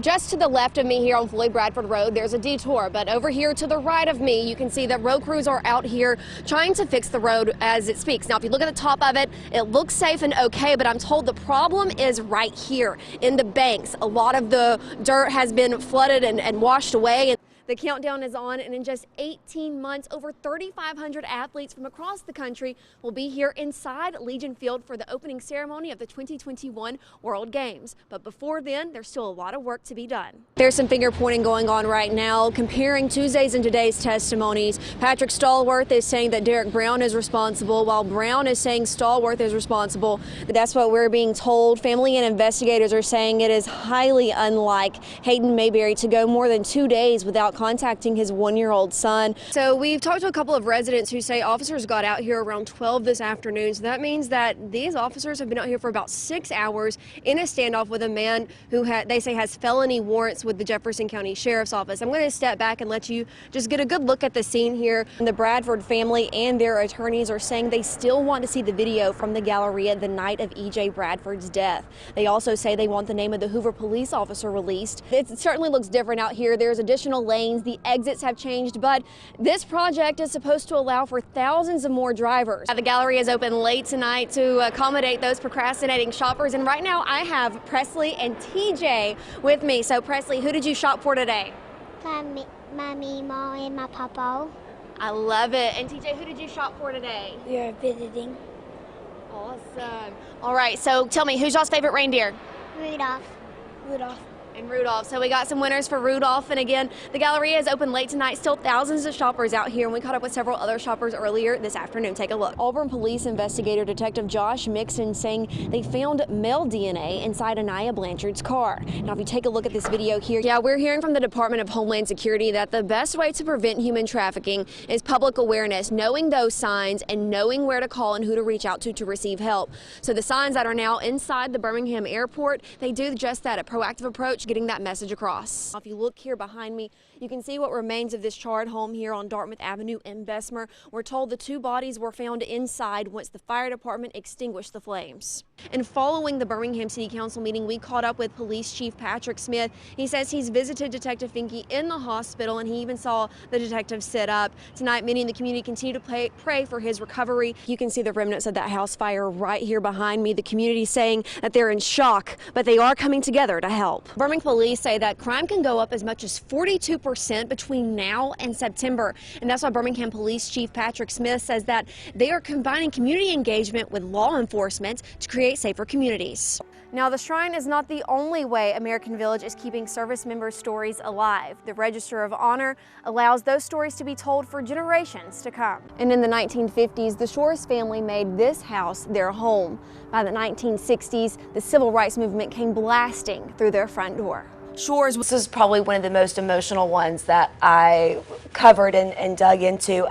Just to the left of me here on Floyd Bradford Road, there's a detour, but over here to the right of me, you can see that road crews are out here trying to fix the road as it speaks. Now, if you look at the top of it, it looks safe and okay, but I'm told the problem is right here in the banks. A lot of the dirt has been flooded and washed away. The countdown is on, and in just 18 months, over 3,500 athletes from across the country will be here inside Legion Field for the opening ceremony of the 2021 World Games. But before then, there's still a lot of work to be done. There's some finger pointing going on right now, comparing Tuesday's and today's testimonies. Patrick Stallworth is saying that Derek Brown is responsible, while Brown is saying Stallworth is responsible. That's what we're being told. Family and investigators are saying it is highly unlike Hayden Mayberry to go more than 2 days without contacting his 1-year-old son. So we've talked to a couple of residents who say officers got out here around 12 this afternoon. So that means that these officers have been out here for about 6 hours in a standoff with a man who they say has felony warrants with the Jefferson County Sheriff's Office. I'm going to step back and let you just get a good look at the scene here. The Bradford family and their attorneys are saying they still want to see the video from the Galleria the night of E.J. Bradford's death. They also say they want the name of the Hoover police officer released. It certainly looks different out here. There's additional lanes. The exits have changed, but this project is supposed to allow for thousands of more drivers. The Galleria is open late tonight to accommodate those procrastinating shoppers, and right now I have Presley and TJ with me. So Presley, who did you shop for today? My Mimo and my papa. I love it. And TJ, who did you shop for today? We are visiting. Awesome. All right, so tell me, who's y'all's favorite reindeer? Rudolph. And Rudolph. So we got some winners for Rudolph. And again, the Galleria is open late tonight. Still thousands of shoppers out here. And we caught up with several other shoppers earlier this afternoon. Take a look. Auburn police investigator Detective Josh Mixon saying they found male DNA inside Anaya Blanchard's car. Now, if you take a look at this video here, yeah, we're hearing from the Department of Homeland Security that the best way to prevent human trafficking is public awareness, knowing those signs and knowing where to call and who to reach out to receive help. So the signs that are now inside the Birmingham airport, they do just that, a proactive approach, getting that message across. If you look here behind me, you can see what remains of this charred home here on Dartmouth Avenue in Bessemer. We're told the 2 bodies were found inside once the fire department extinguished the flames. And following the Birmingham City Council meeting, we caught up with Police Chief Patrick Smith. He says he's visited Detective Finke in the hospital, and he even saw the detective sit up. Tonight, many in the community continue to pray for his recovery. You can see the remnants of that house fire right here behind me. The community saying that they're in shock, but they are coming together to help. Birmingham police say that crime can go up as much as 42% between now and September. And that's why Birmingham Police Chief Patrick Smith says that they are combining community engagement with law enforcement to create safer communities. Now, the Shrine is not the only way American Village is keeping service members' stories alive. The Register of Honor allows those stories to be told for generations to come. And in the 1950s, the Shores family made this house their home. By the 1960s, the civil rights movement came blasting through their front door. Shores, this is probably one of the most emotional ones that I covered and dug into.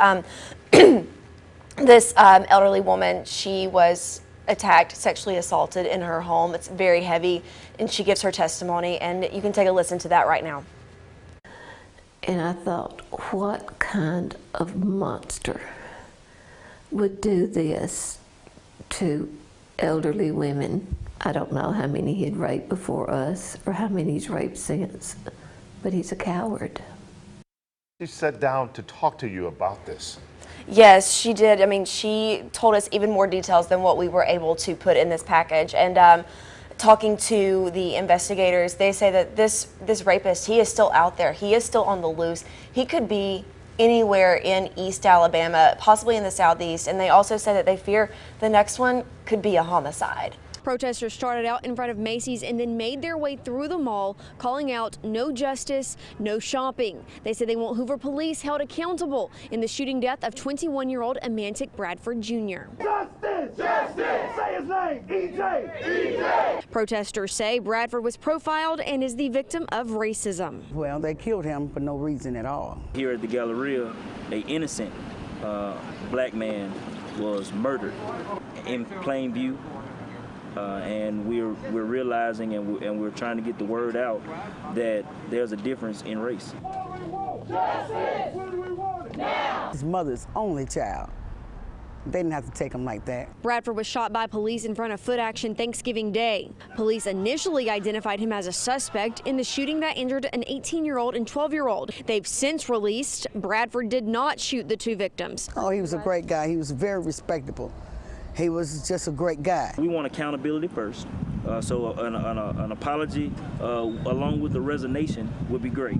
This elderly woman, she was attacked, sexually assaulted in her home. It's very heavy, and she gives her testimony, and you can take a listen to that right now. And I thought, what kind of monster would do this to elderly women? I don't know how many he'd raped before us or how many he's raped since, but he's a coward. She sat down to talk to you about this. Yes, she did. I mean, she told us even more details than what we were able to put in this package. And talking to the investigators, they say that this rapist, he is still out there. He is still on the loose. He could be anywhere in East Alabama, possibly in the Southeast. And they also say that they fear the next one could be a homicide. Protesters started out in front of Macy's and then made their way through the mall, calling out no justice, no shopping. They said they want Hoover police held accountable in the shooting death of 21-year-old Amantic Bradford Jr. Justice! Justice! Say his name! EJ! EJ! Protesters say Bradford was profiled and is the victim of racism. Well, they killed him for no reason at all. Here at the Galleria, an innocent black man was murdered in plain view. And we're realizing and we're trying to get the word out that there's a difference in race. His mother's only child. They didn't have to take him like that. Bradford was shot by police in front of Foot Action Thanksgiving Day. Police initially identified him as a suspect in the shooting that injured an 18-year-old and 12-year-old. They've since released Bradford did not shoot the two victims. Oh, he was a great guy. He was very respectable. He was just a great guy. We want accountability first. So an apology along with the resignation would be great.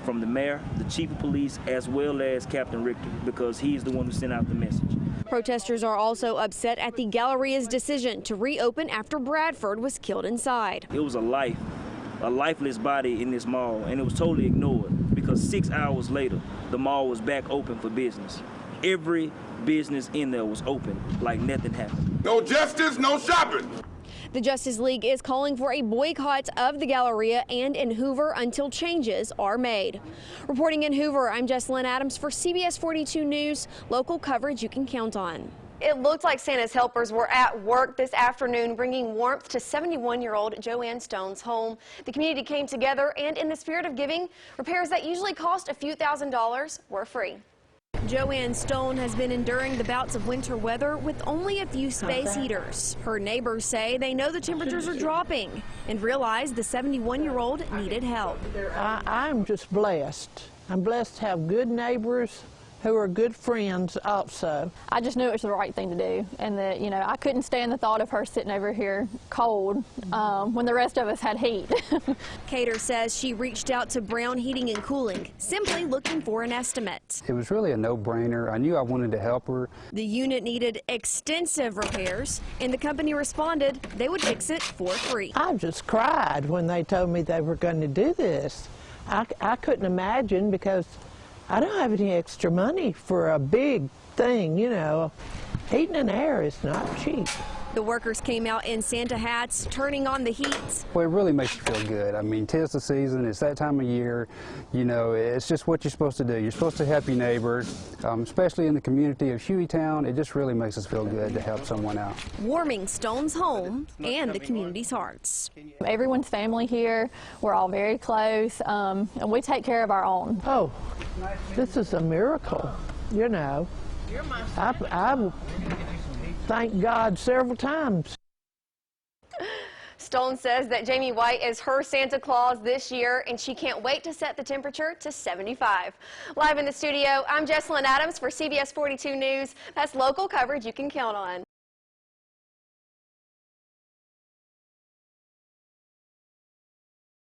From the mayor, the chief of police, as well as Captain Richter, because he's the one who sent out the message. Protesters are also upset at the Galleria's decision to reopen after Bradford was killed inside. It was a lifeless body in this mall, and it was totally ignored because 6 hours later, the mall was back open for business. Every business in there was open, like nothing happened. No justice, no shopping. The Justice League is calling for a boycott of the Galleria and in Hoover until changes are made. Reporting in Hoover, I'm Jessalyn Adams for CBS 42 News, local coverage you can count on. It looked like Santa's helpers were at work this afternoon bringing warmth to 71-year-old Joanne Stone's home. The community came together and in the spirit of giving, repairs that usually cost a few $1,000s were free. Joanne Stone has been enduring the bouts of winter weather with only a few space heaters. Her neighbors say they know the temperatures are dropping and realize the 71-year-old needed help. I'm just blessed. I'm blessed to have good neighbors who are good friends also. I just knew it was the right thing to do, and that, you know, I couldn't stand the thought of her sitting over here cold when the rest of us had heat. Cater says she reached out to Brown Heating and Cooling, simply looking for an estimate. It was really a no-brainer. I knew I wanted to help her. The unit needed extensive repairs, and the company responded they would fix it for free. I just cried when they told me they were going to do this. I couldn't imagine, because I don't have any extra money for a big thing, you know. Heating and air is not cheap. The workers came out in Santa hats, turning on the heat. Well, it really makes you feel good. I mean, 'tis the season, it's that time of year. You know, it's just what you're supposed to do. You're supposed to help your neighbors, especially in the community of Hueytown. It just really makes us feel good to help someone out. Warming Stone's home and the community's hearts. Everyone's family here. We're all very close, and we take care of our own. Oh, this is a miracle, you know. I thank God several times. Stone says that Jamie White is her Santa Claus this year, and she can't wait to set the temperature to 75. Live in the studio, I'm Jessalyn Adams for CBS 42 News. That's local coverage you can count on.